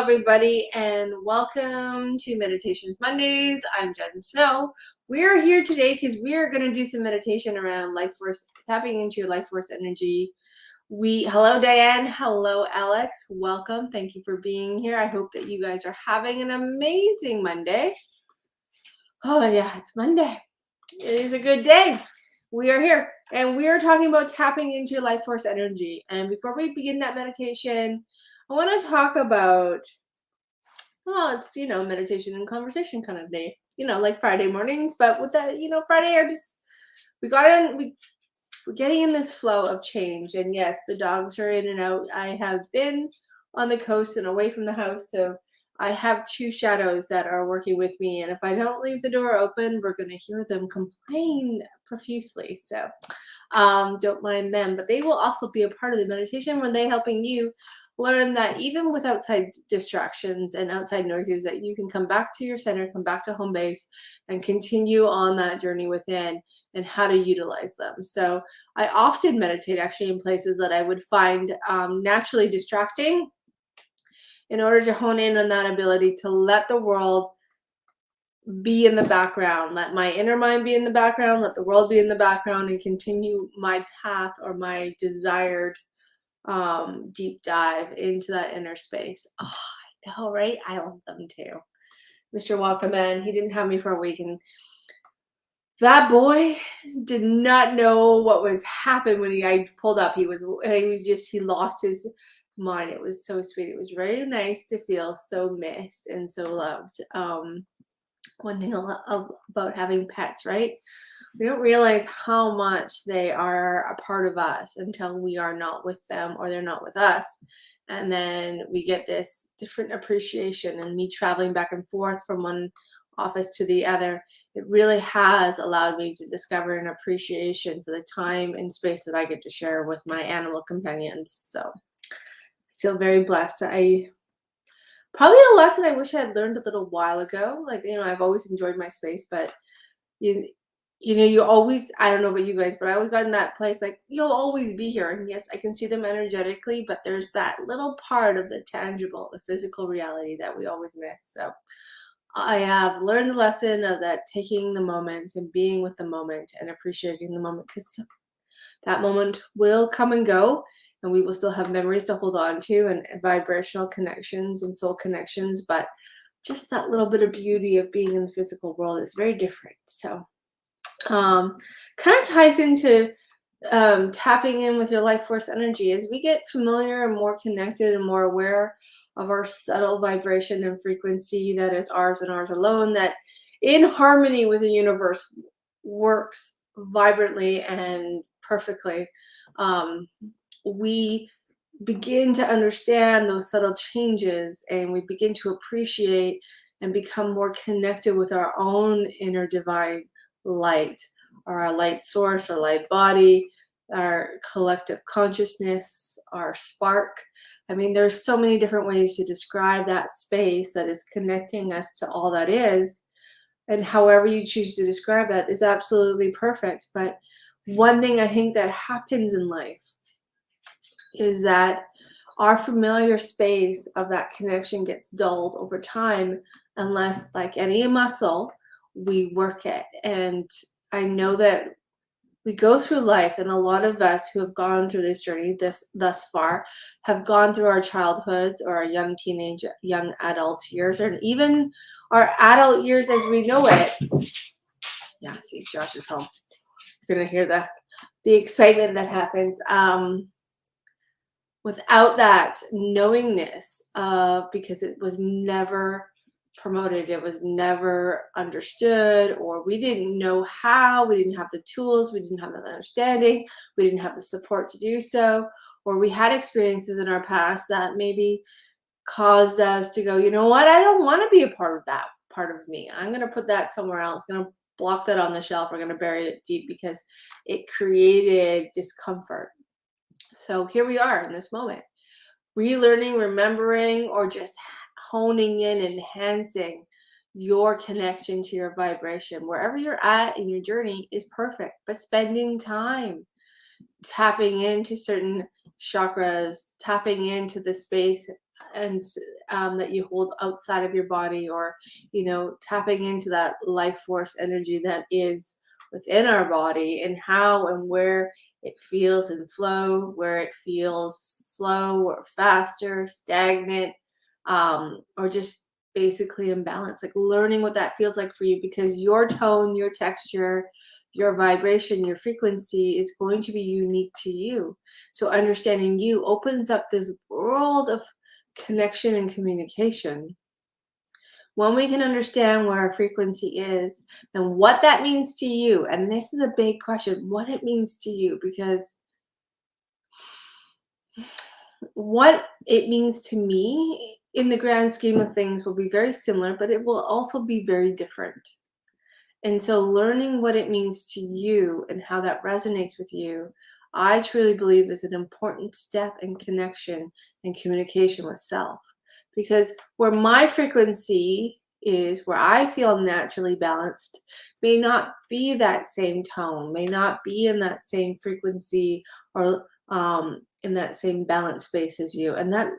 everybody, and welcome to Meditations Mondays. I'm Jen Snow. We're here today because we are going to do some meditation around life force, tapping into your life force energy. Hello, Diane. Hello, Alex. Welcome. Thank you for being here. I hope that you guys are having an amazing Monday. Oh, yeah, it's Monday. It is a good day. We are here, and we are talking about tapping into your life force energy. And before we begin that meditation, I want to talk about, well, it's, meditation and conversation kind of day, like Friday mornings. But with that, Friday, we're getting in this flow of change. And yes, the dogs are in and out. I have been on the coast and away from the house. So I have two shadows that are working with me. And if I don't leave the door open, we're going to hear them complain profusely. So don't mind them, but they will also be a part of the meditation when they're helping you learn that even with outside distractions and outside noises, that you can come back to your center, come back to home base, and continue on that journey within and how to utilize them. So I often meditate actually in places that I would find naturally distracting in order to hone in on that ability to let the world be in the background, let my inner mind be in the background, let the world be in the background, and continue my path or my desired deep dive into that inner space. Oh, I know, right? I love them too. Mr. Welcome in, he didn't have me for a week, and that boy did not know what was happened when I pulled up. He lost his mind. It was so sweet. It was very nice to feel so missed and so loved. One thing about having pets, right? We don't realize how much they are a part of us until we are not with them or they're not with us. And then we get this different appreciation, and me traveling back and forth from one office to the other, it really has allowed me to discover an appreciation for the time and space that I get to share with my animal companions. So I feel very blessed. Probably a lesson I wish I had learned a little while ago. Like, I've always enjoyed my space, but you always, I don't know about you guys, but I always got in that place, like, you'll always be here. And yes, I can see them energetically, but there's that little part of the tangible, the physical reality that we always miss. So I have learned the lesson of that, taking the moment and being with the moment and appreciating the moment, because that moment will come and go, and we will still have memories to hold on to and vibrational connections and soul connections. But just that little bit of beauty of being in the physical world is very different. So kind of ties into tapping in with your life force energy. As we get familiar and more connected and more aware of our subtle vibration and frequency that is ours and ours alone, that in harmony with the universe works vibrantly and perfectly, we begin to understand those subtle changes, and we begin to appreciate and become more connected with our own inner divine light, or our light source, our light body, our collective consciousness, our spark. I mean, there's so many different ways to describe that space that is connecting us to all that is, and however you choose to describe that is absolutely perfect. But one thing I think that happens in life is that our familiar space of that connection gets dulled over time, unless, like any muscle, we work it. And I know that we go through life, and a lot of us who have gone through this journey thus far have gone through our childhoods or our young teenage, young adult years, or even our adult years as we know it. Yeah, see, Josh is home. You're gonna hear the excitement that happens. Without that knowingness, because it was never promoted, it was never understood, or we didn't know how, we didn't have the tools, we didn't have the understanding, we didn't have the support to do so, or we had experiences in our past that maybe caused us to go, you know what, I don't want to be a part of that part of me. I'm going to put that somewhere else, I'm going to block that on the shelf, we're going to bury it deep because it created discomfort. So here we are in this moment, relearning, remembering, or just honing in, enhancing your connection to your vibration. Wherever you're at in your journey is perfect, but spending time tapping into certain chakras, tapping into the space and that you hold outside of your body, or tapping into that life force energy that is within our body, and how and where it feels in flow, where it feels slow or faster, stagnant, or just basically imbalanced. Like learning what that feels like for you, because your tone, your texture, your vibration, your frequency is going to be unique to you. So understanding you opens up this world of connection and communication. When we can understand where our frequency is and what that means to you, and this is a big question, what it means to you, because what it means to me in the grand scheme of things will be very similar, but it will also be very different. And so learning what it means to you and how that resonates with you, I truly believe is an important step in connection and communication with self. Because where my frequency is, where I feel naturally balanced, may not be that same tone, may not be in that same frequency, or in that same balance space as you. And that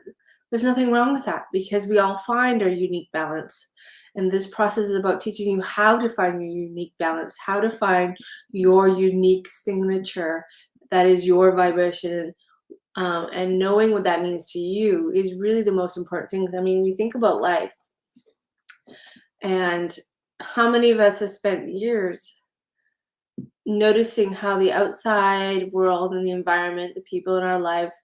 there's nothing wrong with that, because we all find our unique balance. And this process is about teaching you how to find your unique balance, how to find your unique signature that is your vibration. And knowing what that means to you is really the most important thing. I mean, we think about life, and how many of us have spent years noticing how the outside world and the environment, the people in our lives,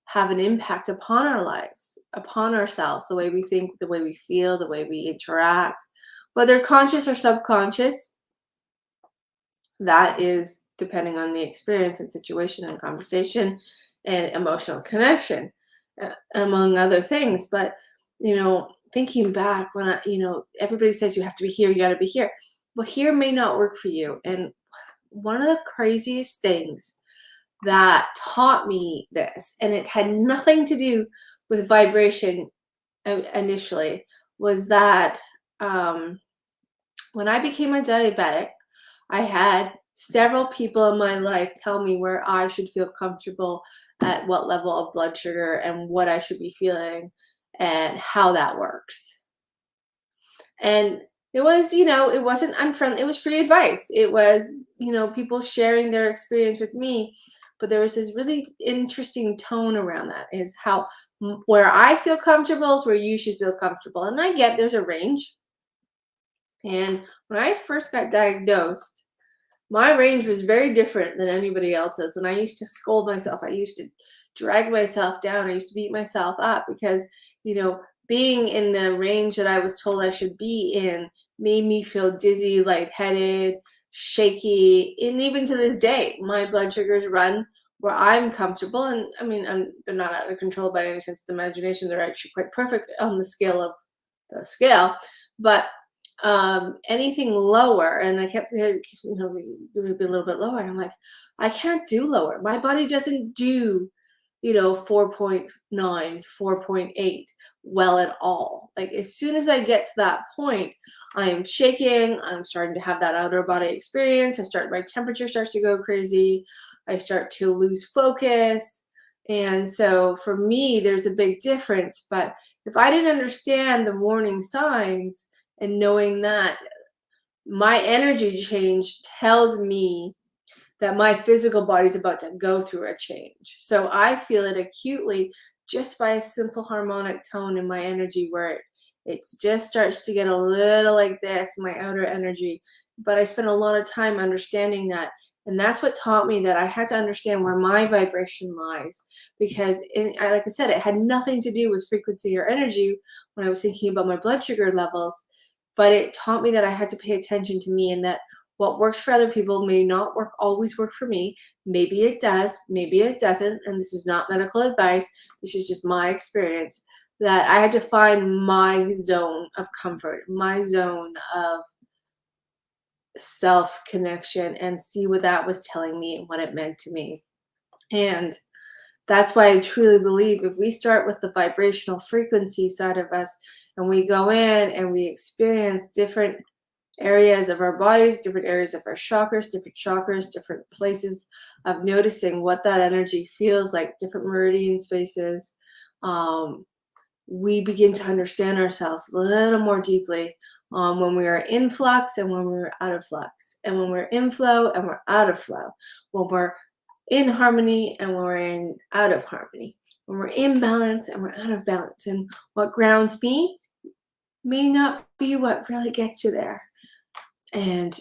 have an impact upon our lives, upon ourselves, the way we think, the way we feel, the way we interact, whether conscious or subconscious. That is depending on the experience and situation and conversation and emotional connection, among other things. But, thinking back, when everybody says you have to be here, you got to be here. Well, here may not work for you. And one of the craziest things that taught me this, and it had nothing to do with vibration initially, was that when I became a diabetic, I had several people in my life tell me where I should feel comfortable, at what level of blood sugar, and what I should be feeling, and how that works. And it was, it wasn't unfriendly. It was free advice. It was, people sharing their experience with me. But there was this really interesting tone around that, is how where I feel comfortable is where you should feel comfortable. And I get there's a range. And when I first got diagnosed, my range was very different than anybody else's. And I used to scold myself. I used to drag myself down. I used to beat myself up because, being in the range that I was told I should be in made me feel dizzy, lightheaded, shaky. And even to this day, my blood sugars run where I'm comfortable. And I mean, they're not out of control by any sense of the imagination. They're actually quite perfect on the scale of the scale. But anything lower, and I kept it would be a little bit lower, and I'm like, I can't do lower. My body doesn't do 4.9, 4.8 well at all. Like as soon as I get to that point, I am shaking. I'm starting to have that outer body experience. My temperature starts to go crazy. I start to lose focus. And so for me, there's a big difference. But if I didn't understand the warning signs, and knowing that my energy change tells me that my physical body is about to go through a change. So I feel it acutely just by a simple harmonic tone in my energy, where it just starts to get a little like this, my outer energy. But I spent a lot of time understanding that. And that's what taught me that I had to understand where my vibration lies. Because, like I said, it had nothing to do with frequency or energy when I was thinking about my blood sugar levels. But it taught me that I had to pay attention to me, and that what works for other people may not always work for me. Maybe it does, maybe it doesn't. And this is not medical advice. This is just my experience, that I had to find my zone of comfort, my zone of self connection, and see what that was telling me and what it meant to me. And that's why I truly believe if we start with the vibrational frequency side of us, and we go in and we experience different areas of our bodies, different areas of our chakras, different places of noticing what that energy feels like, different meridian spaces, we begin to understand ourselves a little more deeply when we are in flux and when we're out of flux, and when we're in flow and we're out of flow, when we're in harmony and when we're in out of harmony, when we're in balance and we're out of balance. And what grounds me may not be what really gets you there. And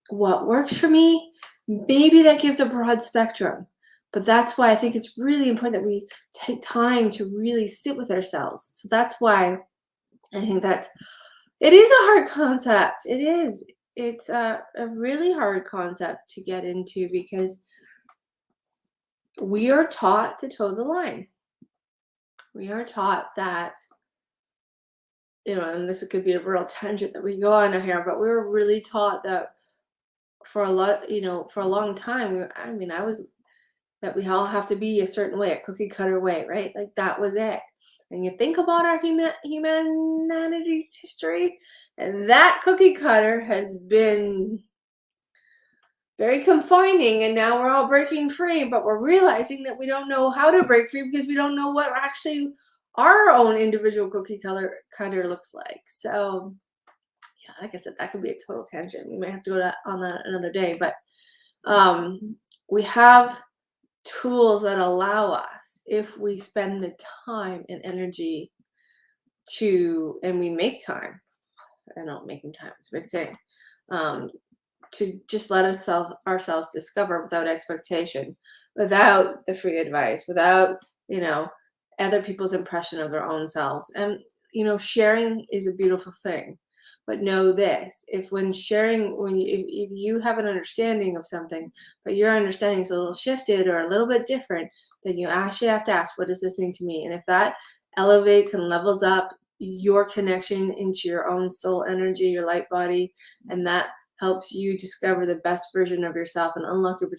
what works for me, maybe that gives a broad spectrum. But that's why I think it's really important that we take time to really sit with ourselves. So that's why I think it is a hard concept. It is. It's a really hard concept to get into because we are taught to toe the line. We are taught that, and this could be a real tangent that we go on here, but we were really taught that for a lot, for a long time, I was that we all have to be a certain way, a cookie cutter way, right? Like that was it. And you think about our humanity's history, and that cookie cutter has been very confining, and now we're all breaking free, but we're realizing that we don't know how to break free because we don't know what actually our own individual cookie cutter looks like. So yeah, like I said, that could be a total tangent. We may have to go on that another day, but we have tools that allow us, if we spend the time and energy and we make time. I know making time is a big thing. To just let ourselves discover without expectation, without the free advice, without other people's impression of their own selves. And sharing is a beautiful thing, but know this: if when sharing, if you have an understanding of something, but your understanding is a little shifted or a little bit different, then you actually have to ask, what does this mean to me? And if that elevates and levels up your connection into your own soul energy, your light body, and that helps you discover the best version of yourself and unlock your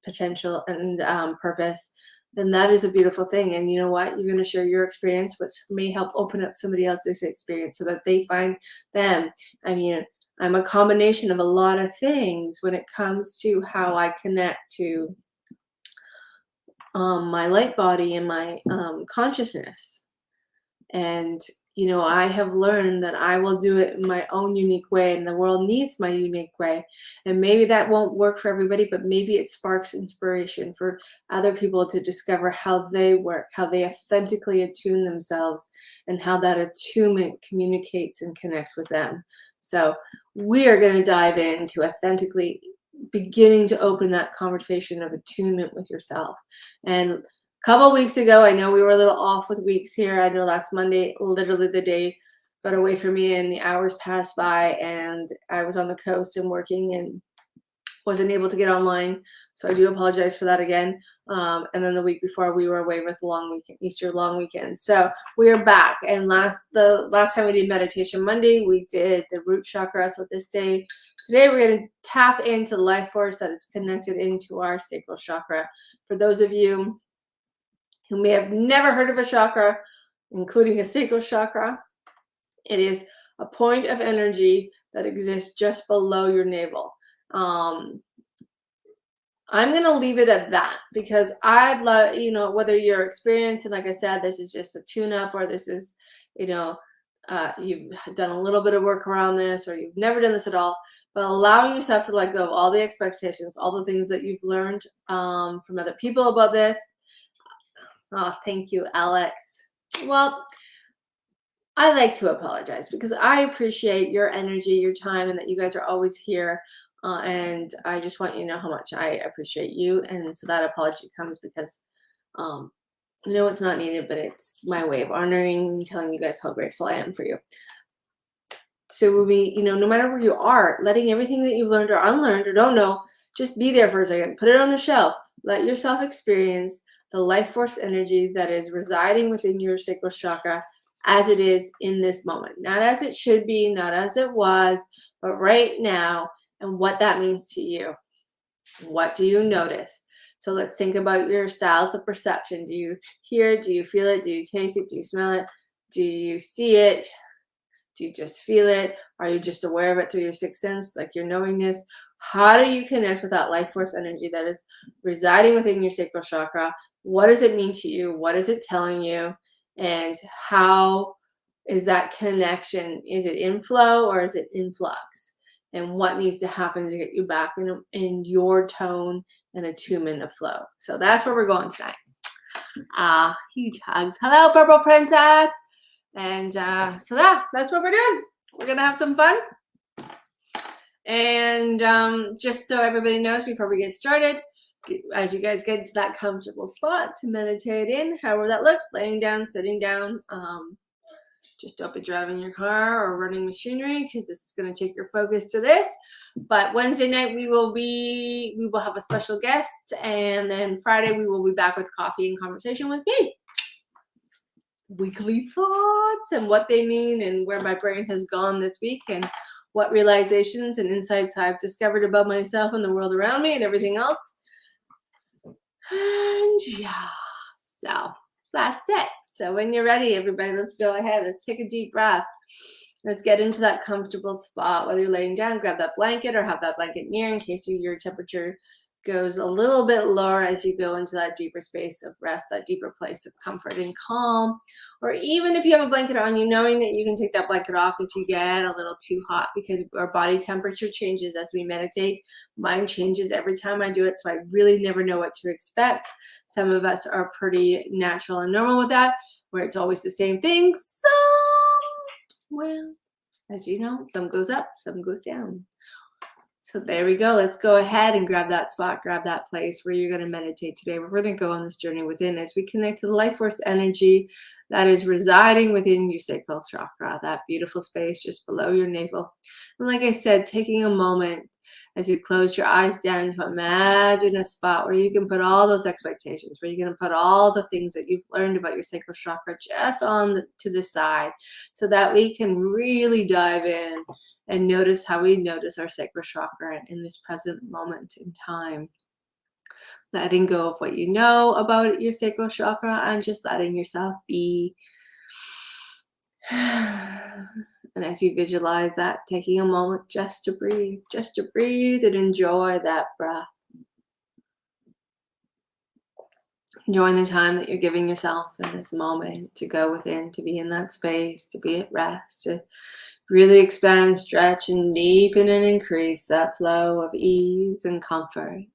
potential and purpose, then that is a beautiful thing. And you know what? You're going to share your experience, which may help open up somebody else's experience so that they find them. I'm a combination of a lot of things when it comes to how I connect to my light body and my consciousness. And I have learned that I will do it in my own unique way, and the world needs my unique way. And maybe that won't work for everybody, but maybe it sparks inspiration for other people to discover how they work, how they authentically attune themselves, and how that attunement communicates and connects with them. So we are going to dive into authentically beginning to open that conversation of attunement with yourself. And couple weeks ago, I know we were a little off with weeks here. I know last Monday, literally the day got away from me and the hours passed by, and I was on the coast and working and wasn't able to get online. So I do apologize for that again. And then the week before, we were away with the long weekend, Easter long weekend. So we are back. And the last time we did meditation Monday, we did the root chakra. So today we're going to tap into the life force that is connected into our sacral chakra. For those of you who may have never heard of a chakra, including a sacral chakra, it is a point of energy that exists just below your navel. I'm going to leave it at that because I'd love, whether you're experienced, and like I said, this is just a tune-up, or this is, you've done a little bit of work around this, or you've never done this at all, but allowing yourself to let go of all the expectations, all the things that you've learned from other people about this. Oh, thank you, Alex. Well, I like to apologize because I appreciate your energy, your time, and that you guys are always here. And I just want you to know how much I appreciate you. And so that apology comes because, it's not needed, but it's my way of honoring, telling you guys how grateful I am for you. So no matter where you are, letting everything that you've learned or unlearned or don't know, just be there for a second. Put it on the shelf. Let yourself experience the life force energy that is residing within your sacral chakra as it is in this moment. Not as it should be, not as it was, but right now, and what that means to you. What do you notice? So let's think about your styles of perception. Do you hear it? Do you feel it? Do you taste it? Do you smell it? Do you see it? Do you just feel it? Are you just aware of it through your sixth sense, like your knowingness? How do you connect with that life force energy that is residing within your sacral chakra? What does it mean to you? What is it telling you? And how is that connection? Is it in flow or is it in flux? And what needs to happen to get you back in your tone and attunement of flow? So that's where we're going tonight. Huge hugs. Hello, Purple Princess. And so that's what we're doing. We're going to have some fun. And just so everybody knows before we get started, as you guys get into that comfortable spot to meditate in, however that looks, laying down, sitting down, just don't be driving your car or running machinery, because this is going to take your focus to this. But Wednesday night we will have a special guest, and then Friday we will be back with coffee and conversation with me. Weekly thoughts and what they mean and where my brain has gone this week and what realizations and insights I've discovered about myself and the world around me and everything else. And yeah, so that's it. So when you're ready, everybody, let's go ahead. Let's take a deep breath. Let's get into that comfortable spot. Whether you're laying down, grab that blanket or have that blanket near in case your temperature goes a little bit lower as you go into that deeper space of rest, that deeper place of comfort and calm. Or even if you have a blanket on you, knowing that you can take that blanket off if you get a little too hot, because our body temperature changes as we meditate. Mine changes every time I do it, so I really never know what to expect. Some of us are pretty natural and normal with that, where it's always the same thing. Well, as you know, some goes up, some goes down. So there we go. Let's go ahead and grab that spot, grab that place where you're going to meditate today. We're going to go on this journey within as we connect to the life force energy that is residing within your sacral chakra, that beautiful space just below your navel. And like I said, taking a moment as you close your eyes down to imagine a spot where you can put all those expectations, where you're going to put all the things that you've learned about your sacral chakra just to the side, so that we can really dive in and notice how we notice our sacral chakra in this present moment in time. Letting go of what you know about your sacral chakra and just letting yourself be. And as you visualize that, taking a moment just to breathe and enjoy that breath. Enjoying the time that you're giving yourself in this moment to go within, to be in that space, to be at rest, to really expand, stretch, and deepen and increase that flow of ease and comfort.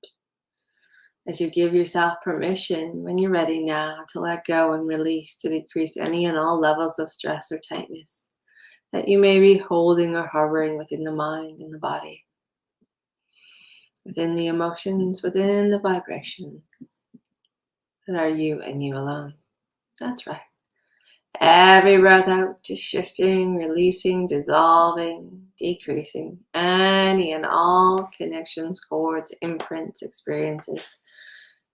As you give yourself permission, when you're ready now, to let go and release, to decrease any and all levels of stress or tightness that you may be holding or hovering within the mind and the body, within the emotions, within the vibrations that are you and you alone. That's right. Every breath out, just shifting, releasing, dissolving, decreasing any and all connections, cords, imprints, experiences,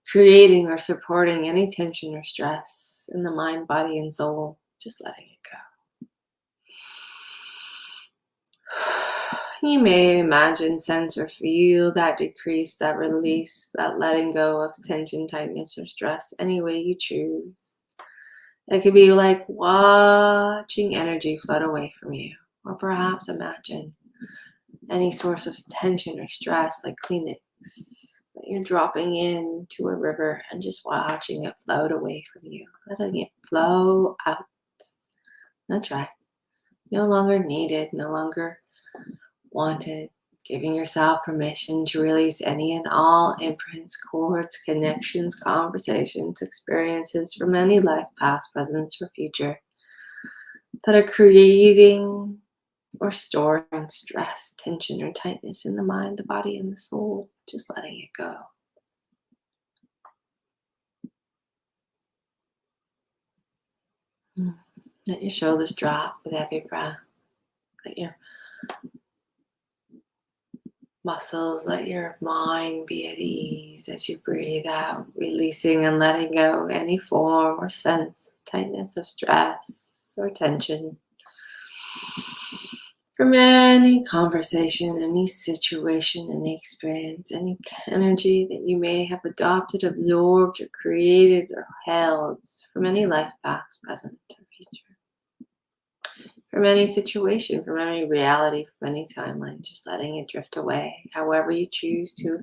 creating or supporting any tension or stress in the mind, body, and soul, just letting it go. You may imagine, sense, or feel that decrease, that release, that letting go of tension, tightness, or stress any way you choose. It could be like watching energy float away from you, or perhaps imagine any source of tension or stress like Kleenex that you're dropping into a river and just watching it float away from you, letting it flow out. That's right. No longer needed, no longer wanted, giving yourself permission to release any and all imprints, cords, connections, conversations, experiences from any life, past, present, or future, that are creating or storing stress, tension, or tightness in the mind, the body, and the soul. Just letting it go. Let your shoulders drop with every breath. Let your muscles, let your mind be at ease as you breathe out, releasing and letting go any form or sense of tightness, of stress or tension from any conversation, any situation, any experience, any energy that you may have adopted, absorbed, or created, or held from any life, past, present, or future. From any situation, from any reality, from any timeline, just letting it drift away. However you choose to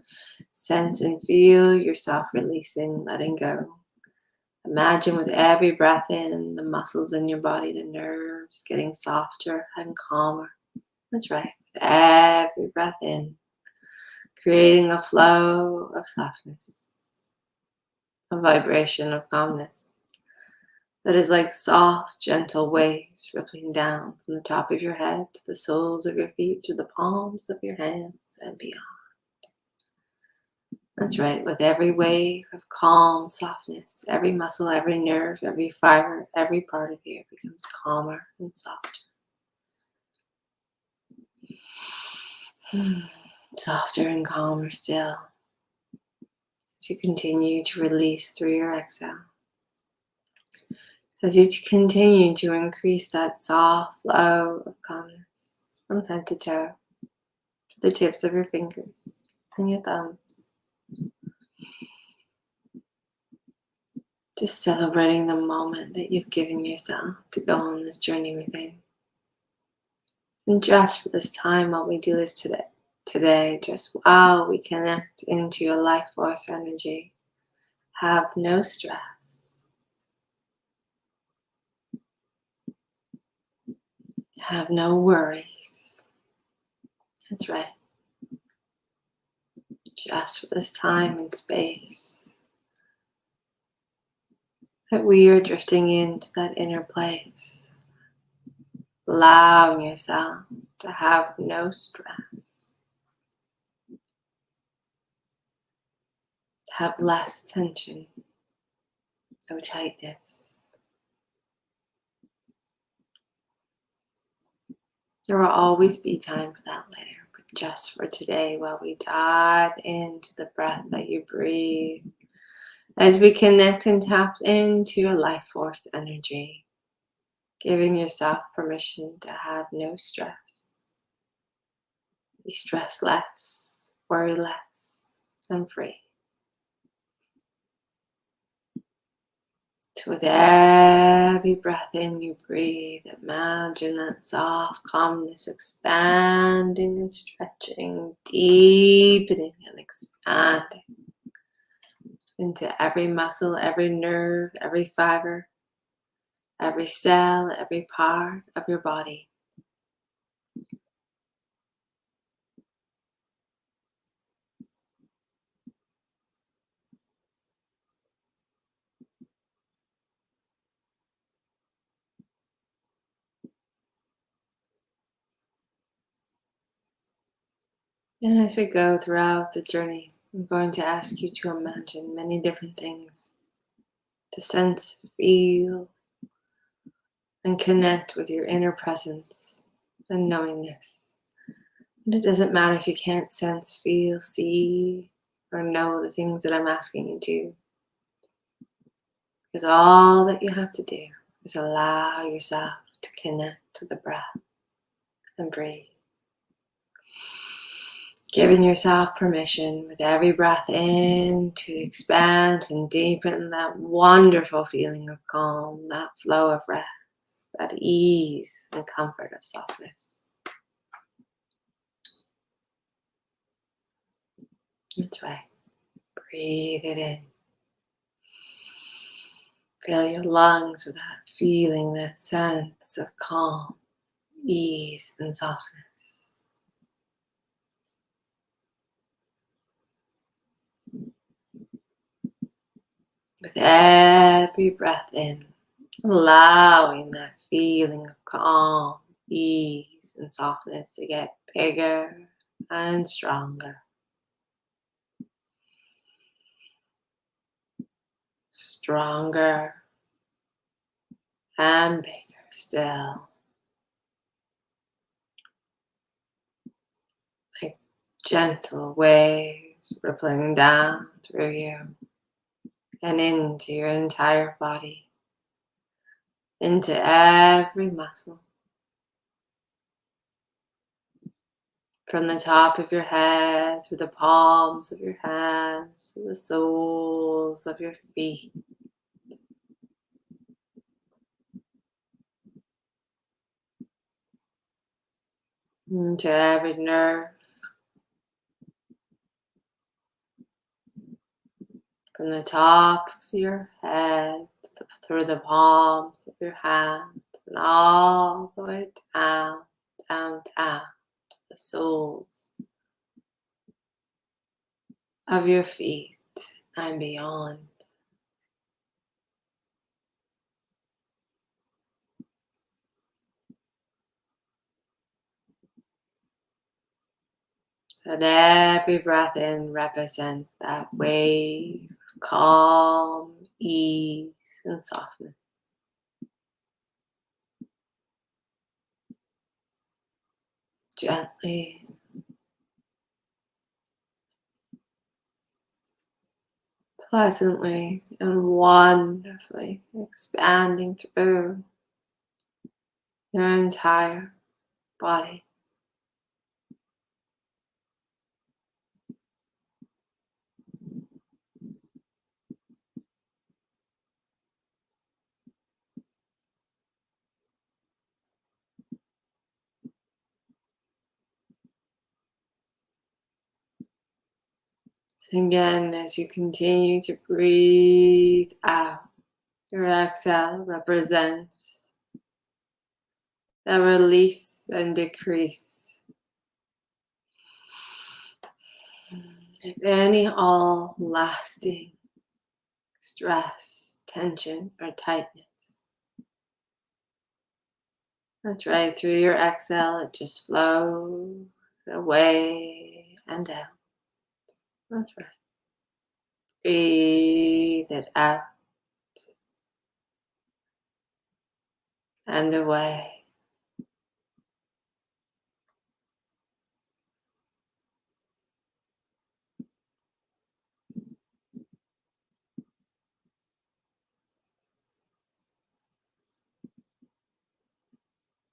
sense and feel yourself releasing, letting go Imagine with every breath in, the muscles in your body, the nerves getting softer and calmer. That's right. With every breath in, creating a flow of softness, a vibration of calmness that is like soft, gentle waves rippling down from the top of your head to the soles of your feet, through the palms of your hands and beyond. That's right. With every wave of calm softness, every muscle, every nerve, every fiber, every part of you becomes calmer and softer. Softer and calmer still, as you continue to release through your exhale. As you continue to increase that soft flow of calmness from head to toe, to the tips of your fingers and your thumbs. Just celebrating the moment that you've given yourself to go on this journey within. And just for this time while we do this today, just while we connect into your life force energy, have no stress. Have no worries. That's right. Just for this time and space that we are drifting into that inner place, allowing yourself to have no stress, to have less tension, no tightness. There will always be time for that later, but just for today, while we dive into the breath that you breathe, as we connect and tap into your life force energy, giving yourself permission to have no stress. Be stress less, worry less, and free. So with every breath in you breathe, imagine that soft calmness expanding and stretching, deepening and expanding into every muscle, every nerve, every fiber, every cell, every part of your body. And as we go throughout the journey, I'm going to ask you to imagine many different things, to sense, feel, and connect with your inner presence and knowingness. And it doesn't matter if you can't sense, feel, see, or know the things that I'm asking you to, because all that you have to do is allow yourself to connect to the breath and breathe. Giving yourself permission with every breath in to expand and deepen that wonderful feeling of calm, that flow of rest, that ease and comfort of softness. That's right. Breathe it in. Fill your lungs with that feeling, that sense of calm, ease, and softness. With every breath in, allowing that feeling of calm, ease, and softness to get bigger and stronger. Stronger and bigger still. Like gentle waves rippling down through you and into your entire body, into every muscle. From the top of your head, through the palms of your hands, to the soles of your feet. Into every nerve, From the top of your head through the palms of your hands and all the way down, down, down to the soles of your feet and beyond. Let every breath in represent that wave, calm, ease, and softness. Gently, pleasantly, and wonderfully expanding through your entire body. And again, as you continue to breathe out, your exhale represents the release and decrease. If any all lasting stress, tension, or tightness. That's right, through your exhale, it just flows away and down. That's right. Breathe it out and away.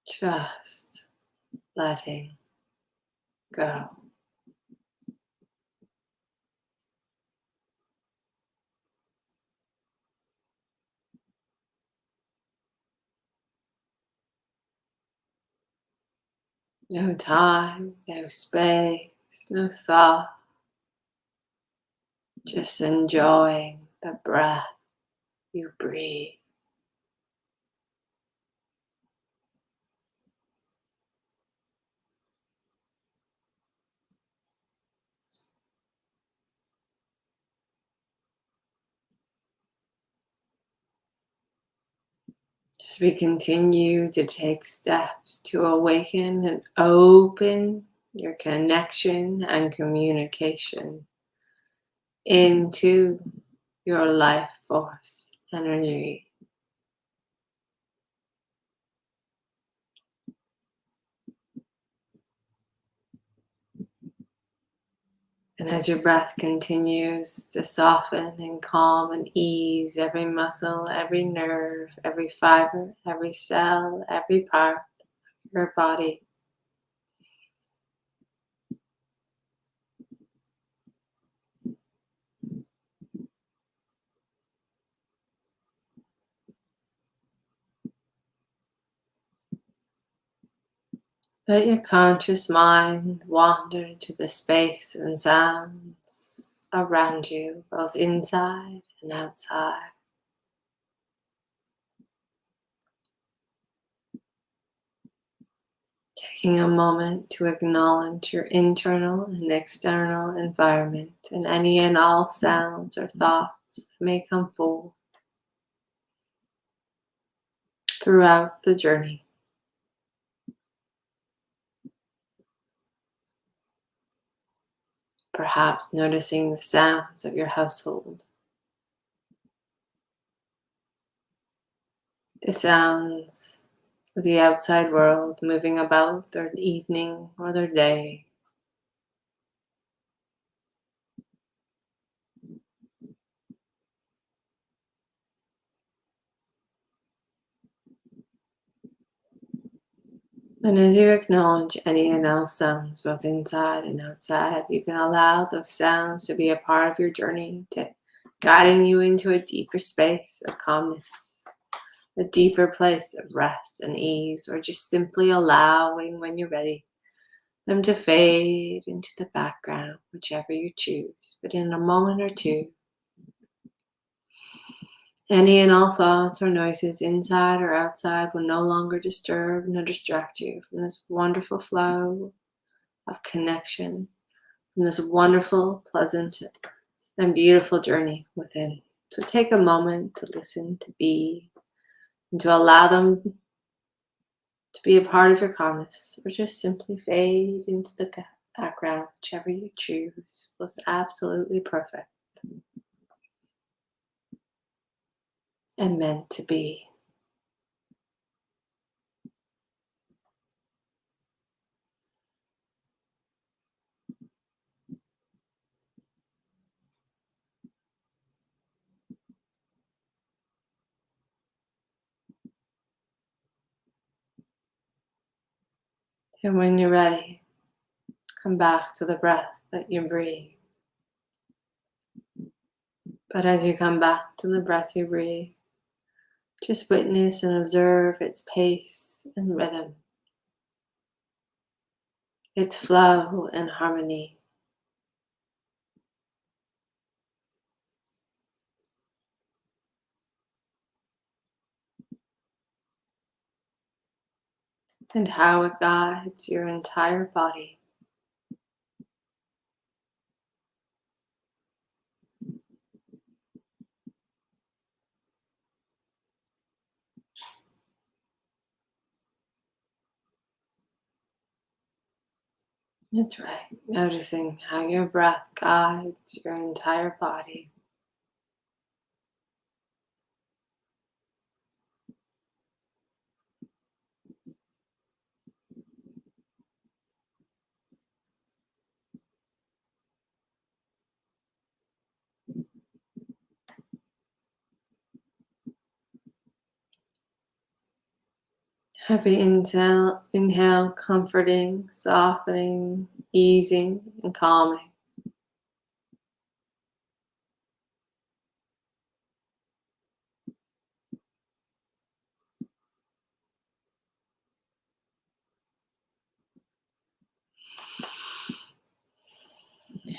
Just letting go. No time, no space, no thought. Just enjoying the breath you breathe. As we continue to take steps to awaken and open your connection and communication into your life force energy. And as your breath continues to soften and calm and ease every muscle, every nerve, every fiber, every cell, every part of your body, let your conscious mind wander to the space and sounds around you, both inside and outside. Taking a moment to acknowledge your internal and external environment and any and all sounds or thoughts that may come forward throughout the journey. Perhaps noticing the sounds of your household, the sounds of the outside world moving about their evening or their day. And as you acknowledge any and all sounds, both inside and outside, you can allow those sounds to be a part of your journey, to guiding you into a deeper space of calmness, a deeper place of rest and ease, or just simply allowing, when you're ready, them to fade into the background, whichever you choose. But in a moment or two, Any and all thoughts or noises inside or outside will no longer disturb nor distract you from this wonderful flow of connection, from this wonderful, pleasant, and beautiful journey within. So take a moment to listen, to be, and to allow them to be a part of your calmness, or just simply fade into the background, whichever you choose was absolutely perfect and meant to be. And when you're ready, come back to the breath that you breathe. But as you come back to the breath you breathe, just witness and observe its pace and rhythm, its flow and harmony, and how it guides your entire body. That's right. Noticing how your breath guides your entire body. Every inhale, comforting, softening, easing, and calming.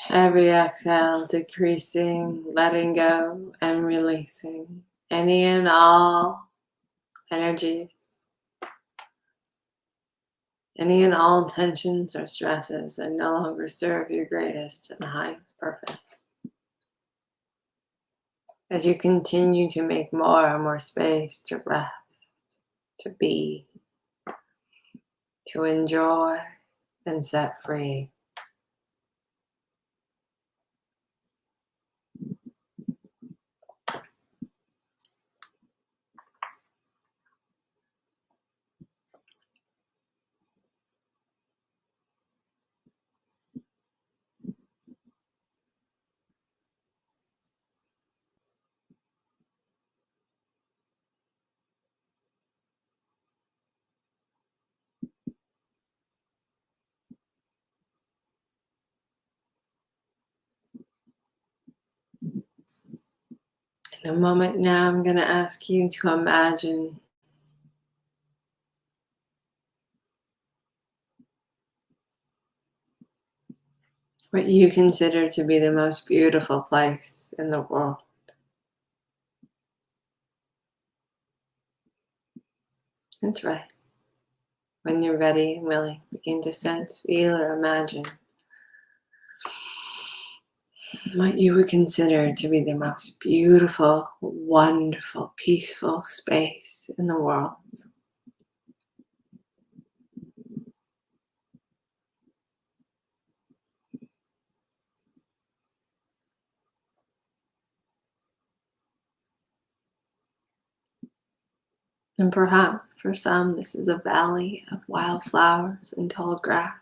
Every exhale, decreasing, letting go, and releasing any and all energies, any and all tensions or stresses that no longer serve your greatest and highest purpose. As you continue to make more and more space to rest, to be, to enjoy, and set free. In a moment now, I'm going to ask you to imagine what you consider to be the most beautiful place in the world. That's right. When you're ready and willing, begin to sense, feel, or imagine what you would consider to be the most beautiful, wonderful, peaceful space in the world. And perhaps for some, this is a valley of wildflowers and tall grass.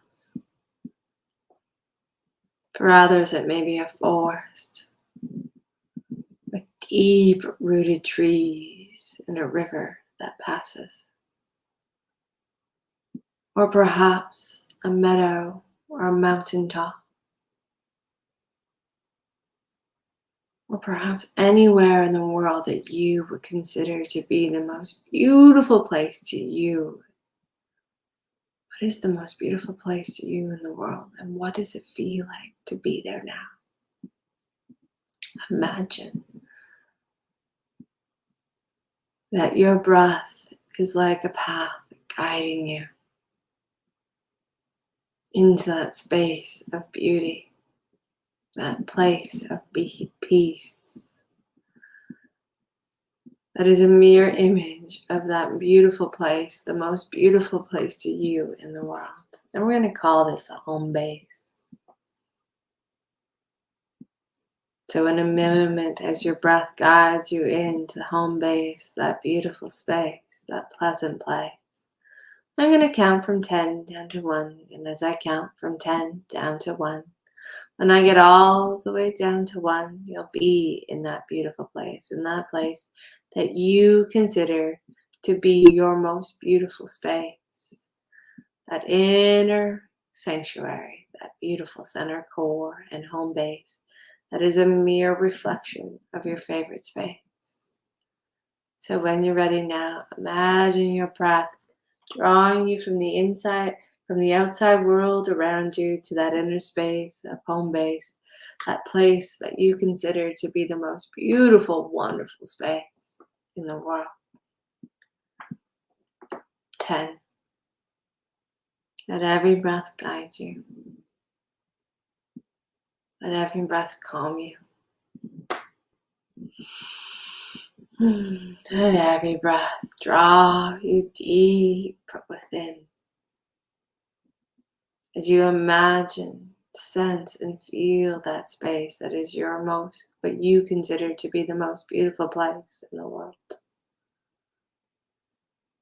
For others, it may be a forest with deep-rooted trees and a river that passes. Or perhaps a meadow or a mountaintop. Or perhaps anywhere in the world that you would consider to be the most beautiful place to you. What is the most beautiful place to you in the world? And what does it feel like to be there now? Imagine. that your breath is like a path guiding you into that space of beauty, that place of peace. That is a mirror image of that beautiful place, the most beautiful place to you in the world. And we're going to call this a home base. So in a moment, as your breath guides you into home base, that beautiful space, that pleasant place, I'm going to count from 10 down to 1. And as I count from 10 down to 1, when I get all the way down to 1, you'll be in that beautiful place, in that place that you consider to be your most beautiful space, that inner sanctuary, that beautiful center core and home base that is a mere reflection of your favorite space. So when you're ready now, imagine your breath drawing you from the inside, from the outside world around you to that inner space of home base, that place that you consider to be the most beautiful, wonderful space in the world. 10. Let every breath guide you. Let every breath calm you. Let every breath draw you deep within. As you imagine, sense, and feel that space that is your most, what you consider to be the most beautiful place in the world.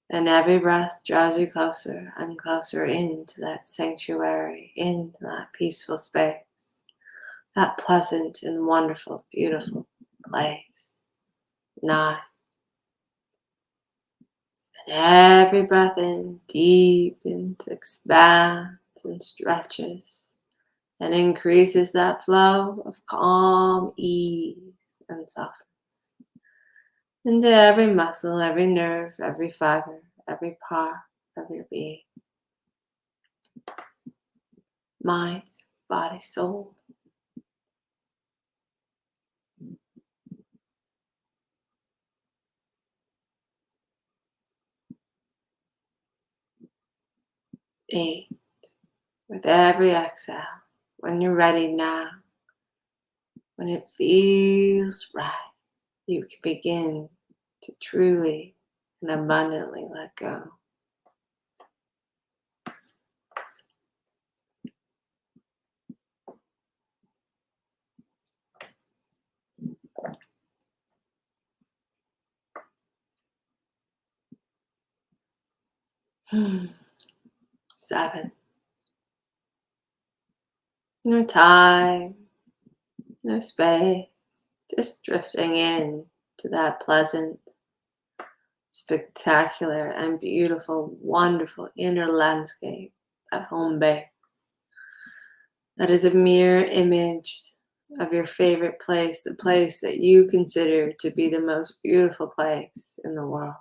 And every breath draws you closer and closer into that sanctuary, into that peaceful space, that pleasant and wonderful, beautiful place. 9. And every breath in deepens, expands, and stretches, and increases that flow of calm, ease, and softness into every muscle, every nerve, every fiber, every part of your being. Mind, body, soul. 8. With every exhale, when you're ready now, when it feels right, you can begin to truly and abundantly let go. Hmm. 7. No time, no space, just drifting in to that pleasant, spectacular, and beautiful, wonderful inner landscape, that home base. That is a mirror image of your favorite place, the place that you consider to be the most beautiful place in the world.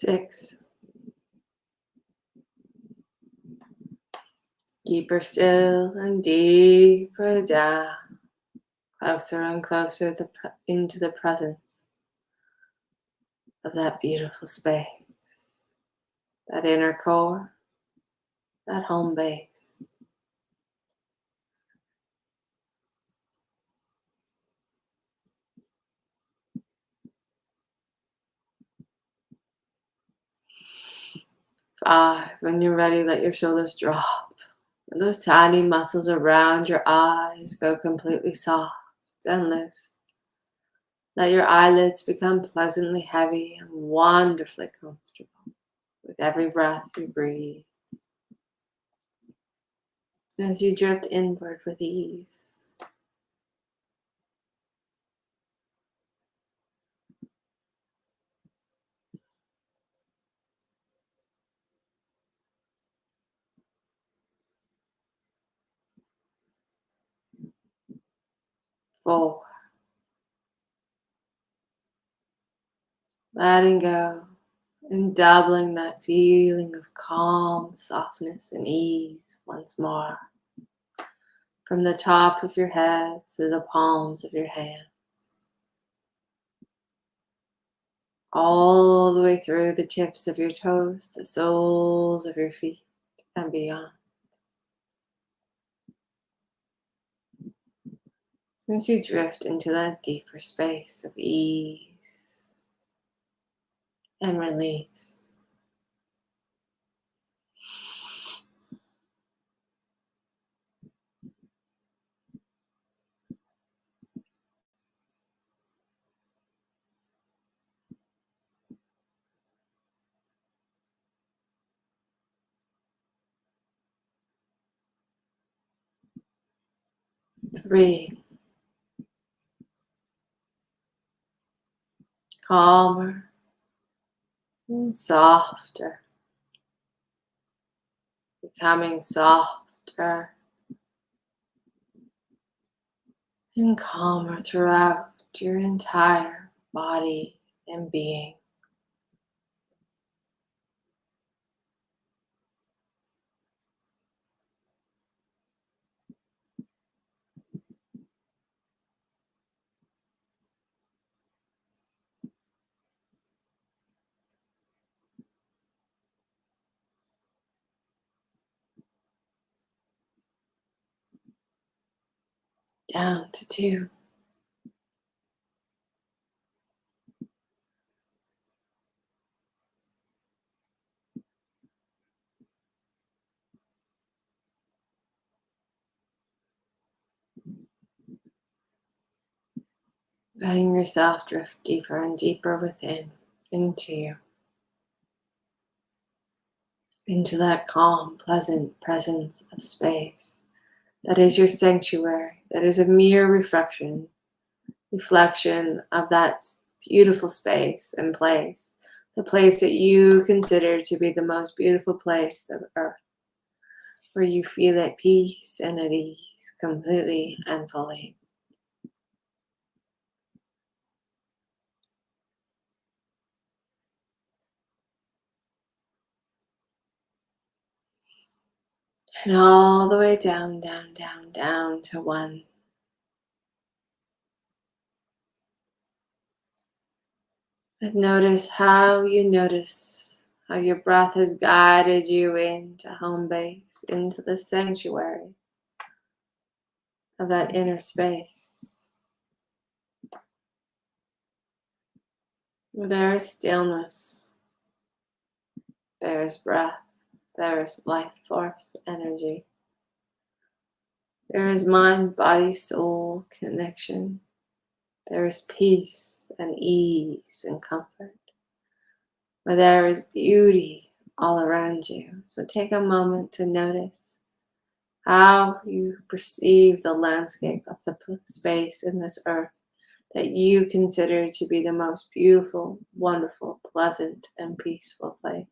6. Deeper still and deeper down, closer and closer into the presence of that beautiful space, that inner core, that home base. 5. When you're ready, let your shoulders drop. And those tiny muscles around your eyes go completely soft and loose. Let your eyelids become pleasantly heavy and wonderfully comfortable with every breath you breathe. As you drift inward with ease. 4. letting go and doubling that feeling of calm, softness, and ease once more from the top of your head to the palms of your hands, all the way through the tips of your toes, the soles of your feet, and beyond. As you drift into that deeper space of ease and release. 3, calmer and softer, becoming softer and calmer throughout your entire body and being. Down to 2. Letting yourself drift deeper and deeper within, into you, into that calm, pleasant presence of space that is your sanctuary, that is a mere reflection of that beautiful space and place, the place that you consider to be the most beautiful place of earth, where you feel at peace and at ease completely and fully. And all the way down, down, down, down to 1. And notice how your breath has guided you into home base, into the sanctuary of that inner space. Where there is stillness, there is breath, there is life force energy. There is mind, body, soul connection. There is peace and ease and comfort. Where there is beauty all around you. So take a moment to notice how you perceive the landscape of the space in this earth that you consider to be the most beautiful, wonderful, pleasant, and peaceful place.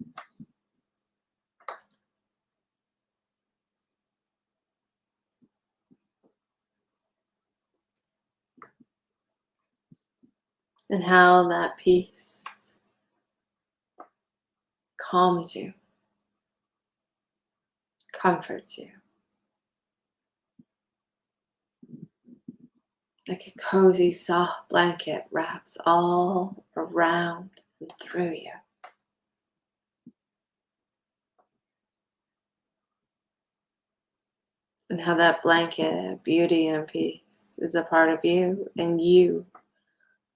And how that peace calms you, comforts you. Like a cozy, soft blanket wraps all around and through you. And how that blanket of beauty and peace is a part of you, and you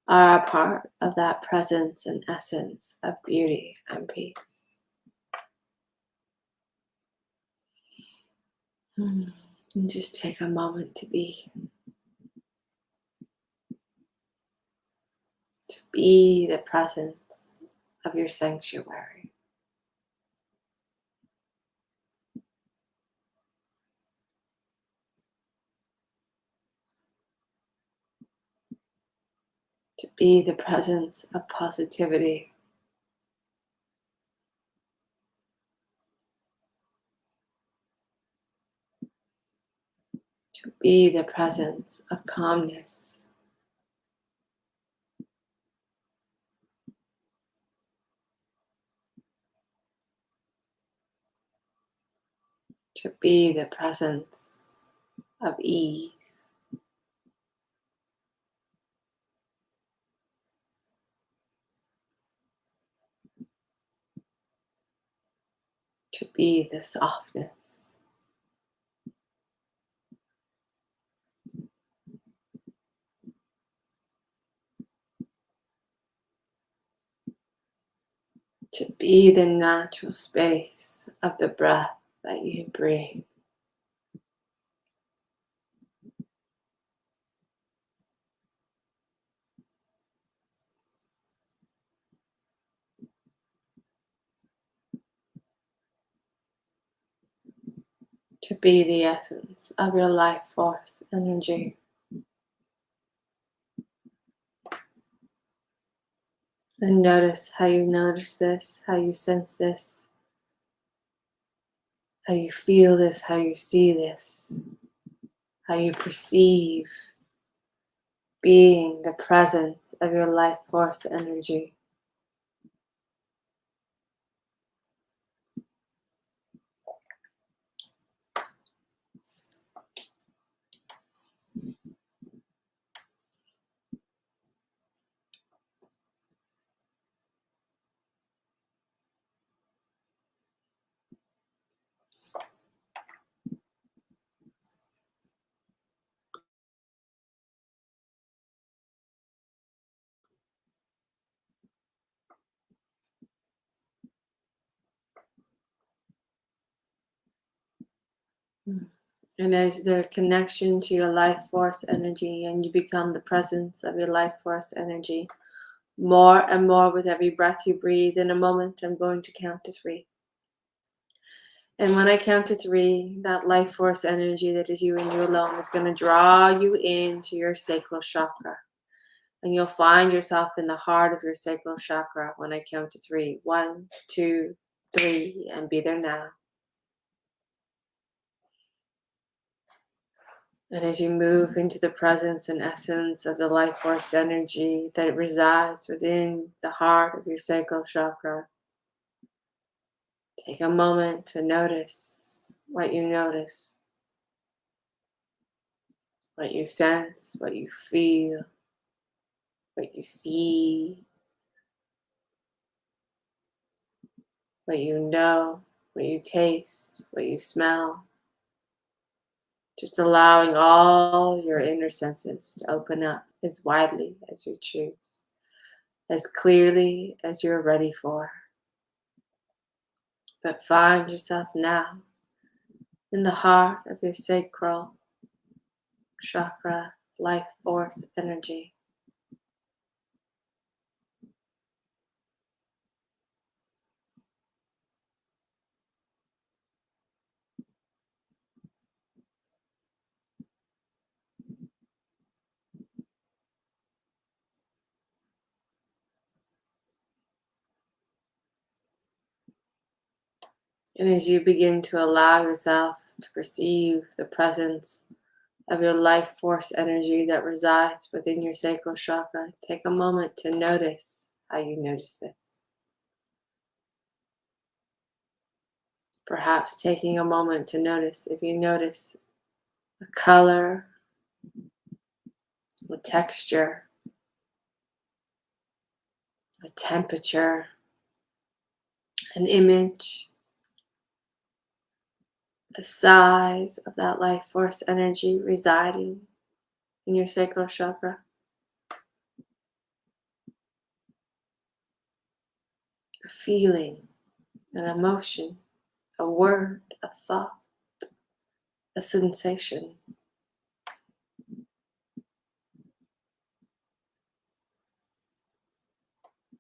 are a part of that presence and essence of beauty and peace. And just take a moment to be the presence of your sanctuary. To be the presence of positivity. To be the presence of calmness. to be the presence of ease, to be the softness, to be the natural space of the breath that you breathe. To be the essence of your life force energy. And notice how you notice this, how you sense this, how you feel this, how you see this, how you perceive being the presence of your life force energy. And as the connection to your life force energy and you become the presence of your life force energy, more and more with every breath you breathe. In a moment, I'm going to count to 3. And when I count to 3, that life force energy that is you and you alone is going to draw you into your sacral chakra. And you'll find yourself in the heart of your sacral chakra when I count to 3. 1, 2, 3, and be there now. And as you move into the presence and essence of the life force energy that resides within the heart of your sacral chakra, take a moment to notice what you notice, what you sense, what you feel, what you see, what you know, what you taste, what you smell. Just allowing all your inner senses to open up as widely as you choose, as clearly as you're ready for. But find yourself now in the heart of your sacral chakra, life force energy. And as you begin to allow yourself to perceive the presence of your life force energy that resides within your sacral chakra, take a moment to notice how you notice this. Perhaps taking a moment to notice if you notice a color, a texture, a temperature, an image, the size of that life force energy residing in your sacral chakra, a feeling, an emotion, a word, a thought, a sensation.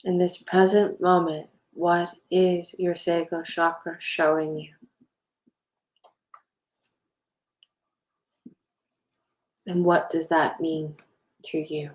In this present moment, what is your sacral chakra showing you? And what does that mean to you?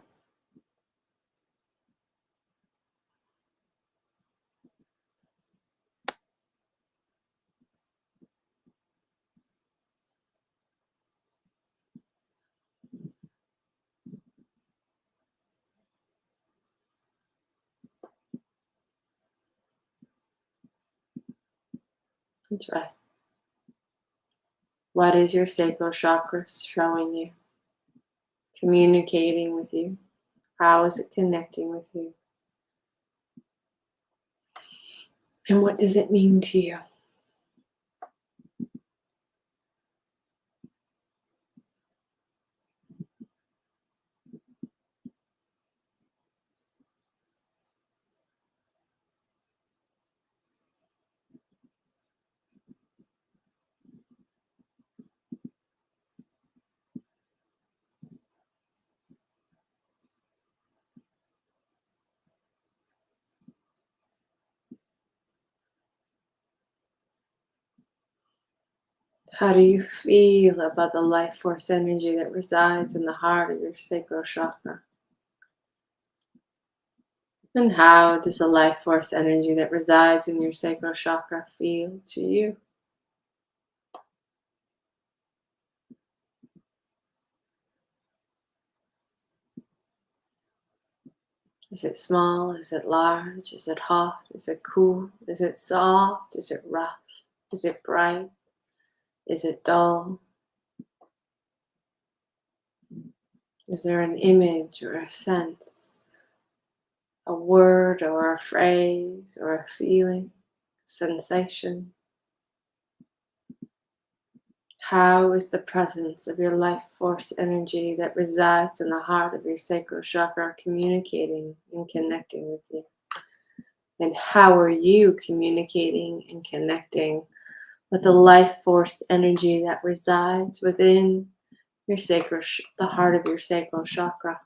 That's right. What is your sacral chakra showing you, communicating with you? How is it connecting with you? And what does it mean to you? How do you feel about the life force energy that resides in the heart of your sacral chakra? And how does the life force energy that resides in your sacral chakra feel to you? Is it small? Is it large? Is it hot? Is it cool? Is it soft? Is it rough? Is it bright? Is it dull? Is there an image or a sense, a word or a phrase or a feeling, sensation? How is the presence of your life force energy that resides in the heart of your sacral chakra communicating and connecting with you? And how are you communicating and connecting with the life force energy that resides within your the heart of your sacral chakra?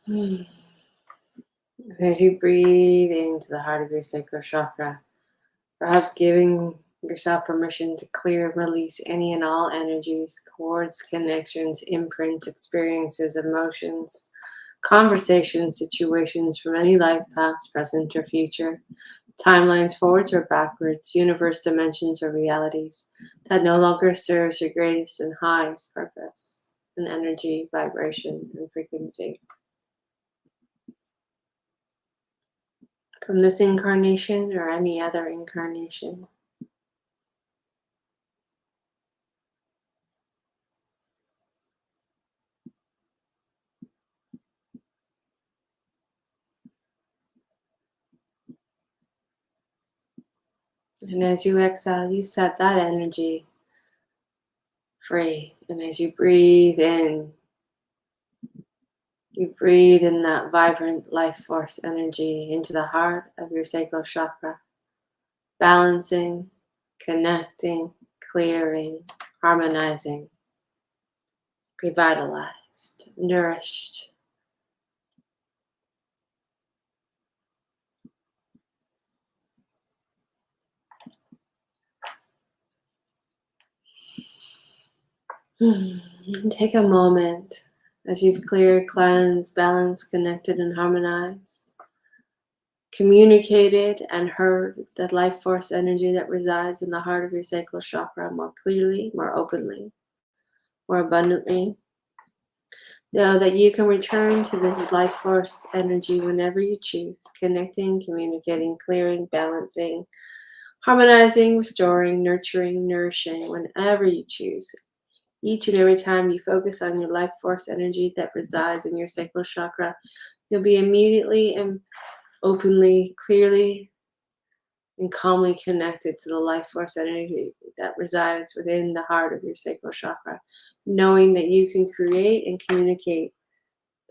Hmm. As you breathe into the heart of your sacral chakra, perhaps giving yourself permission to clear and release any and all energies, cords, connections, imprints, experiences, emotions, conversations, situations from any life, past, present, or future, timelines forwards or backwards, universe, dimensions, or realities that no longer serves your greatest and highest purpose and energy, vibration, and frequency. From this incarnation or any other incarnation. And as you exhale, you set that energy free. And as you breathe in, you breathe in that vibrant life force energy into the heart of your sacral chakra, balancing, connecting, clearing, harmonizing, revitalized, nourished. And take a moment as you've cleared, cleansed, balanced, connected, and harmonized, communicated and heard the life force energy that resides in the heart of your sacral chakra more clearly, more openly. more abundantly. Know that you can return to this life force energy whenever you choose, connecting, communicating, clearing, balancing, harmonizing, restoring, nurturing, nourishing, whenever you choose. Each and every time you focus on your life force energy that resides in your sacral chakra, you'll be immediately and openly, clearly, and calmly connected to the life force energy that resides within the heart of your sacral chakra, knowing that you can create and communicate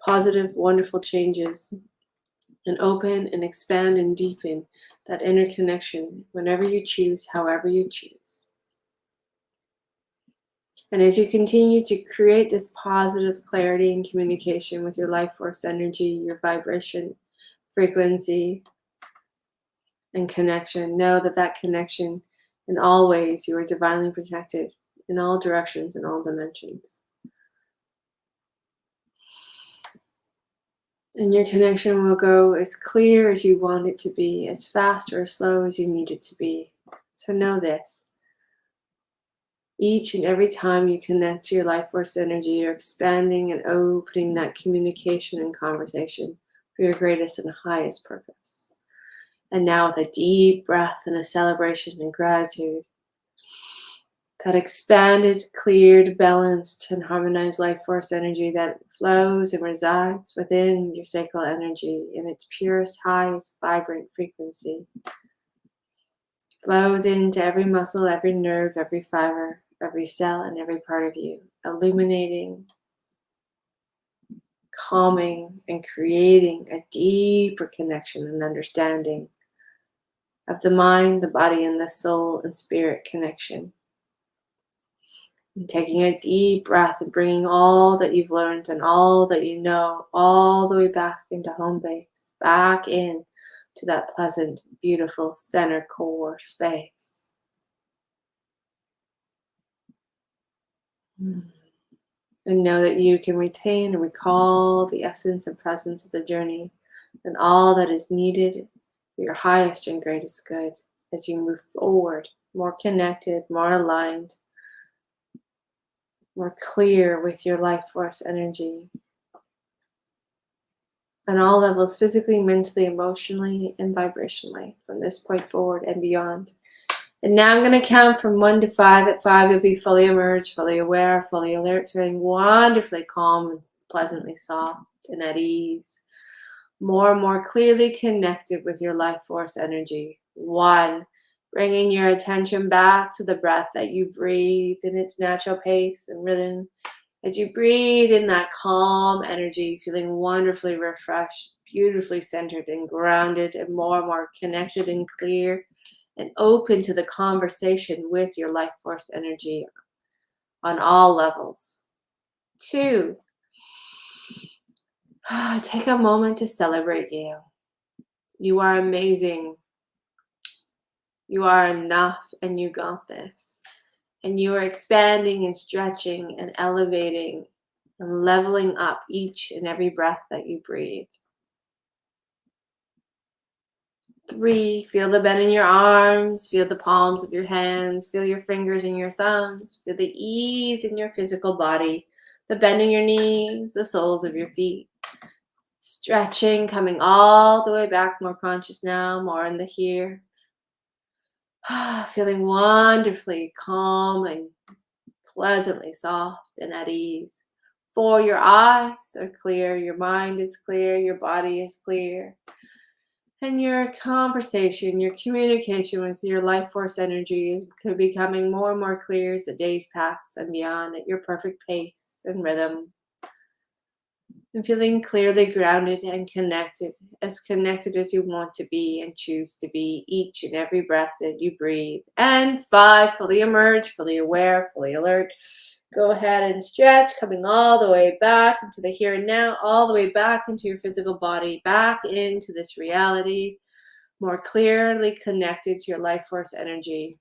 positive, wonderful changes and open and expand and deepen that inner connection whenever you choose, however you choose. And as you continue to create this positive clarity and communication with your life force energy, your vibration, frequency, and connection, know that that connection, in all ways, you are divinely protected in all directions and all dimensions. And your connection will go as clear as you want it to be, as fast or as slow as you need it to be. So know this. Each and every time you connect to your life force energy, you're expanding and opening that communication and conversation for your greatest and highest purpose. And now with a deep breath and a celebration and gratitude, that expanded, cleared, balanced, and harmonized life force energy that flows and resides within your sacral energy in its purest, highest, vibrant frequency. Flows into every muscle, every nerve, every fiber, every cell, and every part of you, illuminating, calming, and creating a deeper connection and understanding of the mind, the body, and the soul and spirit connection. And taking a deep breath and bringing all that you've learned and all that you know all the way back into home base, back in to that pleasant, beautiful center core space. And know that you can retain and recall the essence and presence of the journey and all that is needed for your highest and greatest good as you move forward, more connected, more aligned, more clear with your life force energy on all levels, physically, mentally, emotionally, and vibrationally from this point forward and beyond. And now I'm going to count from 1 to 5. At 5, you'll be fully emerged, fully aware, fully alert, feeling wonderfully calm and pleasantly soft and at ease. More and more clearly connected with your life force energy. 1, bringing your attention back to the breath that you breathe in its natural pace and rhythm. As you breathe in that calm energy, feeling wonderfully refreshed, beautifully centered and grounded, and more connected and clear and open to the conversation with your life force energy on all levels. 2, take a moment to celebrate you. You are amazing. You are enough, and you got this. And you are expanding and stretching and elevating and leveling up each and every breath that you breathe. 3, feel the bend in your arms, feel the palms of your hands, feel your fingers and your thumbs, feel the ease in your physical body, the bend in your knees, the soles of your feet. Stretching, coming all the way back, more conscious now, more in the here. Feeling wonderfully calm and pleasantly soft and at ease. 4, your eyes are clear, your mind is clear, your body is clear. And your conversation, your communication with your life force energy is becoming more and more clear as the days pass and beyond at your perfect pace and rhythm. And feeling clearly grounded and connected as you want to be and choose to be each and every breath that you breathe. And 5, fully emerge, fully aware, fully alert. Go ahead and stretch, coming all the way back into the here and now, all the way back into your physical body, back into this reality, more clearly connected to your life force energy,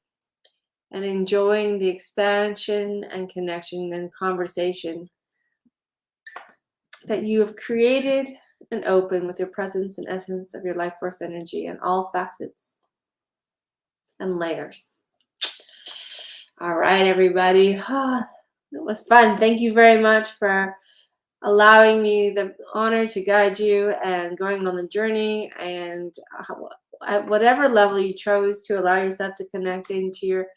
and enjoying the expansion and connection and conversation that you have created and open with your presence and essence of your life force energy in all facets and layers. All right, everybody. It was fun. Thank you very much for allowing me the honor to guide you and going on the journey, and at whatever level you chose to allow yourself to connect into your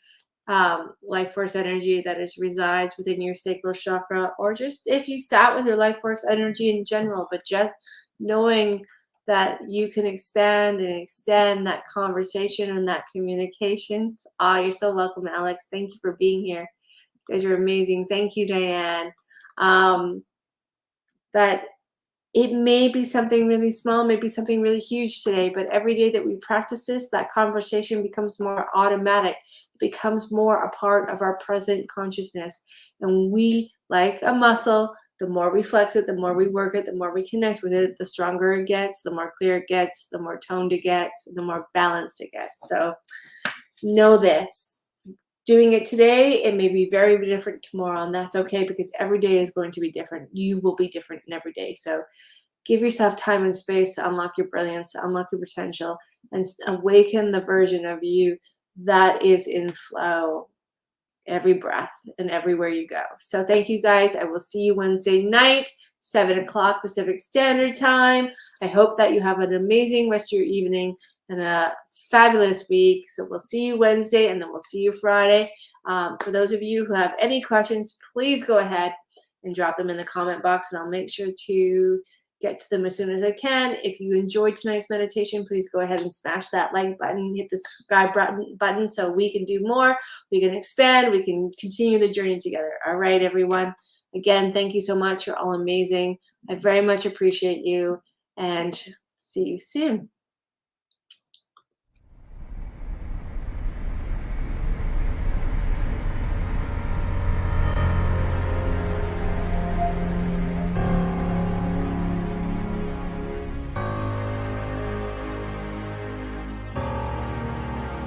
life force energy that is resides within your sacral chakra, or just if you sat with your life force energy in general, but just knowing that you can expand and extend that conversation and that communications. Ah, you're so welcome, Alex. Thank you for being here. You guys are amazing. Thank you, Diane. Um, that it may be something really small, maybe something really huge today, but every day that we practice this, that conversation becomes more automatic. It becomes more a part of our present consciousness. And we, like a muscle, the more we flex it, the more we work it, the more we connect with it, the stronger it gets, the more clear it gets, the more toned it gets, and the more balanced it gets. So know this. Doing it today, it may be very different tomorrow, and that's okay because every day is going to be different. You will be different in every day. So give yourself time and space to unlock your brilliance, to unlock your potential, and awaken the version of you that is in flow every breath and everywhere you go. So thank you guys. I will see you Wednesday night, 7 o'clock Pacific Standard Time. I hope that you have an amazing rest of your evening and a fabulous week. So we'll see you Wednesday, and then we'll see you Friday. For those of you who have any questions, please go ahead and drop them in the comment box, and I'll make sure to get to them as soon as I can. If you enjoyed tonight's meditation, please go ahead and smash that like button, hit the subscribe button so we can do more, we can expand, we can continue the journey together. All right, everyone. Again, thank you so much. You're all amazing. I very much appreciate you, and see you soon.